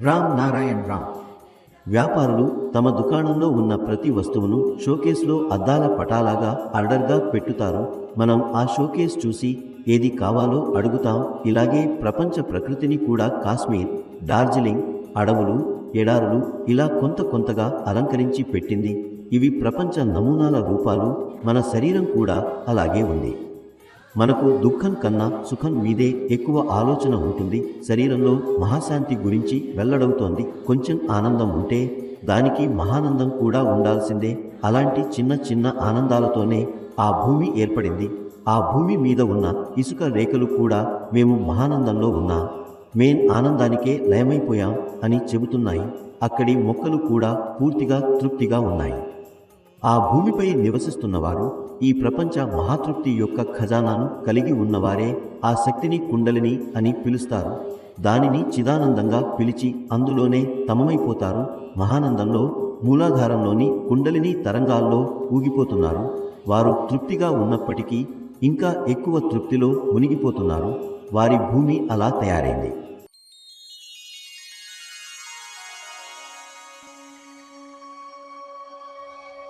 రామ్ నారాయణ్ రామ్. వ్యాపారులు తమ దుకాణంలో ఉన్న ప్రతి వస్తువును షోకేస్లో అద్దాల పటాలాగా ఆర్డర్గా పెట్టుతారు. మనం ఆ షోకేస్ చూసి ఏది కావాలో అడుగుతాం. ఇలాగే ప్రపంచ ప్రకృతిని కూడా కాశ్మీర్, డార్జిలింగ్, అడవులు, ఎడారులు ఇలా కొంత కొంతగా అలంకరించి పెట్టింది. ఇవి ప్రపంచ నమూనాల రూపాలు. మన శరీరం కూడా అలాగే ఉంది. మనకు దుఃఖం కన్నా సుఖం మీదే ఎక్కువ ఆలోచన ఉంటుంది. శరీరంలో మహాశాంతి గురించి వెల్లడవుతోంది. కొంచెం ఆనందం ఉంటే దానికి మహానందం కూడా ఉండాల్సిందే. అలాంటి చిన్న చిన్న ఆనందాలతోనే ఆ భూమి ఏర్పడింది. ఆ భూమి మీద ఉన్న ఇసుక రేఖలు కూడా మేము మహానందంలో ఉన్నా మేం ఆనందానికే లయమైపోయాం అని చెబుతున్నాయి. అక్కడి మొక్కలు కూడా పూర్తిగా తృప్తిగా ఉన్నాయి. ఆ భూమిపై నివసిస్తున్నవారు ఈ ప్రపంచ మహాతృప్తి యొక్క ఖజానాను కలిగి ఉన్నవారే. ఆ శక్తిని కుండలిని అని పిలుస్తారు. దానిని చిదానందంగా పిలిచి అందులోనే తమమైపోతారు. మహానందంలో మూలాధారంలోని కుండలిని తరంగాల్లో ఊగిపోతున్నారు. వారు తృప్తిగా ఉన్నప్పటికీ ఇంకా ఎక్కువ తృప్తిలో మునిగిపోతున్నారు. వారి భూమి అలా తయారైంది.